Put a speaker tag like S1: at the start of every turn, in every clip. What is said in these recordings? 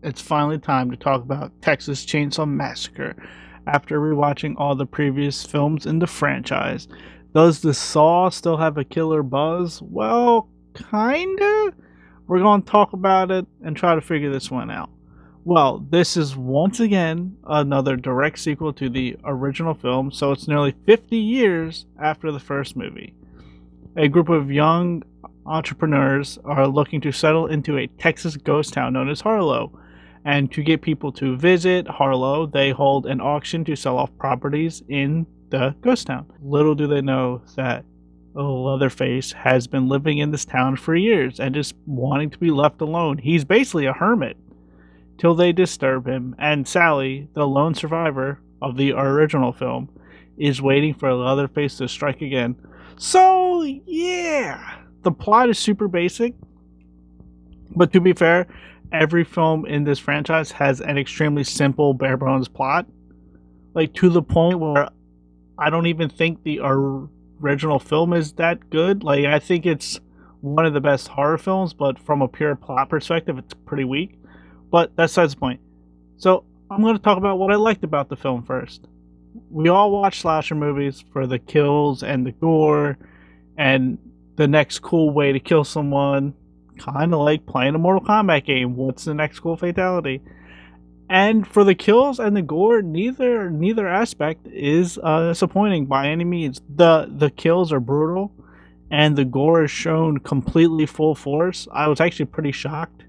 S1: It's finally time to talk about Texas Chainsaw Massacre. After rewatching all the previous films in the franchise, does the Saw still have a killer buzz? Well, kinda. We're going to talk about it and try to figure this one out. Well, this is once again another direct sequel to the original film, so it's nearly 50 years after the first movie. A group of young entrepreneurs are looking to settle into a Texas ghost town known as Harlow. And to get people to visit Harlow, they hold an auction to sell off properties in the ghost town. Little do they know that Leatherface has been living in this town for years and just wanting to be left alone. He's basically a hermit till they disturb him, and Sally, the lone survivor of the original film, is waiting for Leatherface to strike again. So, yeah, the plot is super basic, but to be fair, every film in this franchise has an extremely simple, bare bones plot. Like, to the point where I don't even think the original film is that good. Like, I think it's one of the best horror films, but from a pure plot perspective, it's pretty weak. But that's besides the point. So, I'm going to talk about what I liked about the film first. We all watch slasher movies for the kills and the gore and the next cool way to kill someone. Kind of like playing a Mortal Kombat game. What's the next cool fatality? And for the kills and the gore, neither aspect is disappointing by any means. The kills are brutal, and the gore is shown completely full force. I was actually pretty shocked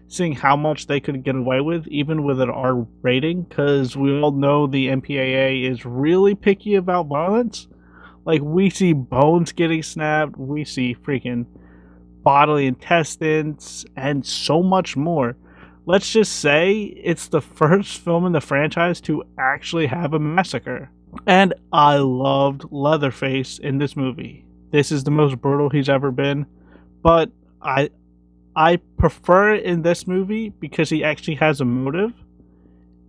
S1: seeing how much they could get away with, even with an R rating, because we all know the MPAA is really picky about violence. Like, we see bones getting snapped, we see freaking bodily intestines, and so much more. Let's just say it's the first film in the franchise to actually have a massacre. And I loved Leatherface in this movie. This is the most brutal he's ever been, but I prefer it in this movie because he actually has a motive.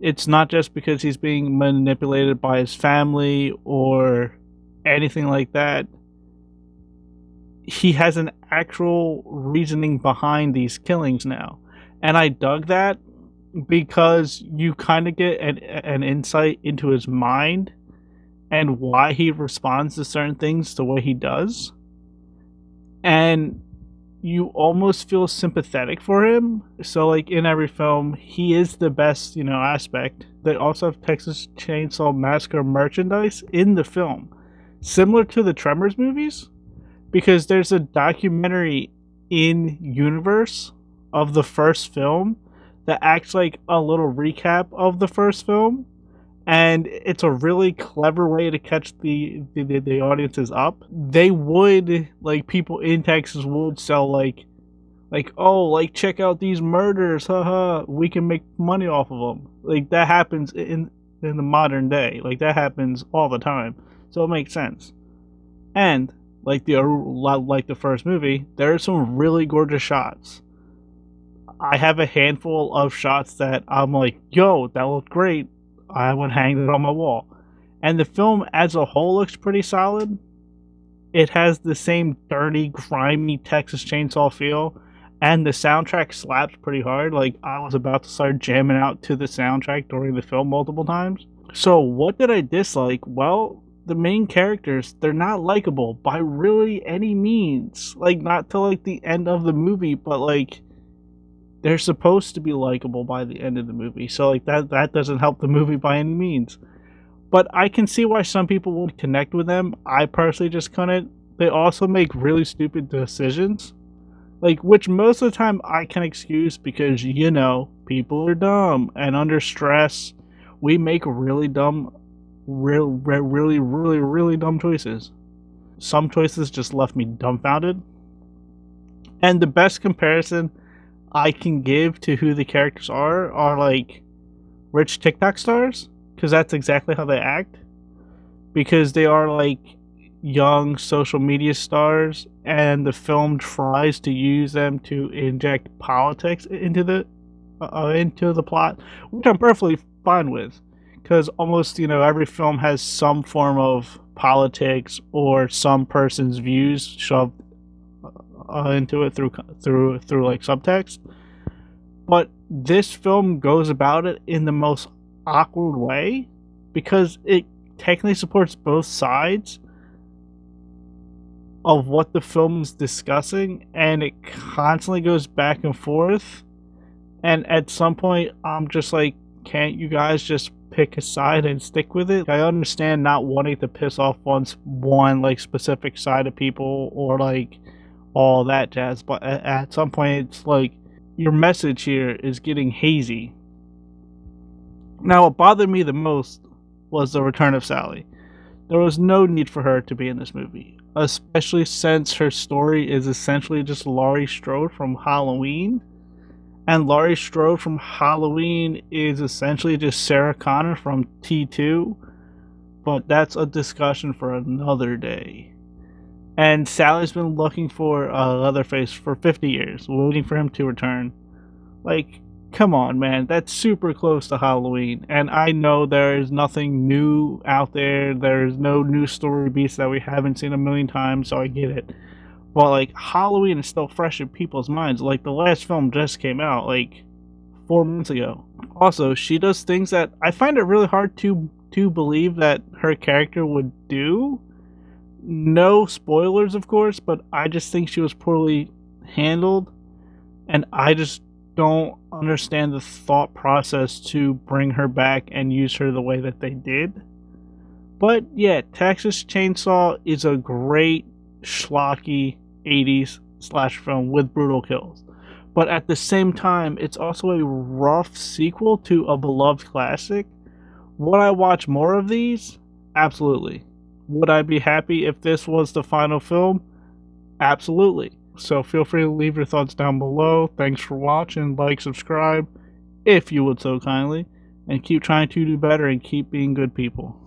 S1: It's not just because he's being manipulated by his family or anything like that. He has an actual reasoning behind these killings now. And I dug that because you kind of get an insight into his mind and why he responds to certain things the way he does. And you almost feel sympathetic for him. So, like, in every film, he is the best, aspect. They also have Texas Chainsaw Massacre merchandise in the film, similar to the Tremors movies, because there's a documentary in universe of the first film that acts like a little recap of the first film, and it's a really clever way to catch the audiences up. They would, like, people in Texas would sell like oh, like, check out these murders, haha, we can make money off of them. Like, that happens in the modern day. Like, that happens all the time, so it makes sense. And like the first movie, there are some really gorgeous shots. I have a handful of shots that I'm like, yo, that looked great. I would hang it on my wall. And the film as a whole looks pretty solid. It has the same dirty, grimy Texas Chainsaw feel, and the soundtrack slaps pretty hard. Like, I was about to start jamming out to the soundtrack during the film multiple times. So what did I dislike? Well, the main characters, they're not likable by really any means. Like, not till like the end of the movie, but like, they're supposed to be likable by the end of the movie. So like, that doesn't help the movie by any means. But I can see why some people would connect with them. I personally just couldn't. They also make really stupid decisions, like, which most of the time I can excuse because, people are dumb, and under stress we make really dumb, really dumb choices. Some choices just left me dumbfounded. And the best comparison I can give to who the characters are like rich TikTok stars, because that's exactly how they act. Because they are like young social media stars, and the film tries to use them to inject politics into the plot, which I'm perfectly fine with, because almost every film has some form of politics or some person's views shoved into it through like subtext. But this film goes about it in the most awkward way because it technically supports both sides of what the film's discussing, and it constantly goes back and forth. And at some point, I'm just like, can't you guys just pick a side and stick with it? I understand not wanting to piss off one like specific side of people or like all that jazz, but at some point, it's like your message here is getting hazy. Now, what bothered me the most was the return of Sally. There was no need for her to be in this movie, especially since her story is essentially just Laurie Strode from Halloween. And Laurie Strode from Halloween is essentially just Sarah Connor from T2, but that's a discussion for another day. And Sally's been looking for Leatherface for 50 years, waiting for him to return. Like, come on, man, that's super close to Halloween. And I know there is nothing new out there, there's no new story beats that we haven't seen a million times, so I get it. But like, Halloween is still fresh in people's minds. Like, the last film just came out like 4 months ago. Also, she does things that I find it really hard to believe that her character would do. No spoilers, of course, but I just think she was poorly handled, and I just don't understand the thought process to bring her back and use her the way that they did. But yeah, Texas Chainsaw is a great schlocky 80s slash film with brutal kills, but at the same time it's also a rough sequel to a beloved classic. Would I watch more of these? Absolutely. Would I be happy if this was the final film? Absolutely. So feel free to leave your thoughts down below. Thanks for watching. Like, subscribe if you would so kindly, and keep trying to do better and keep being good people.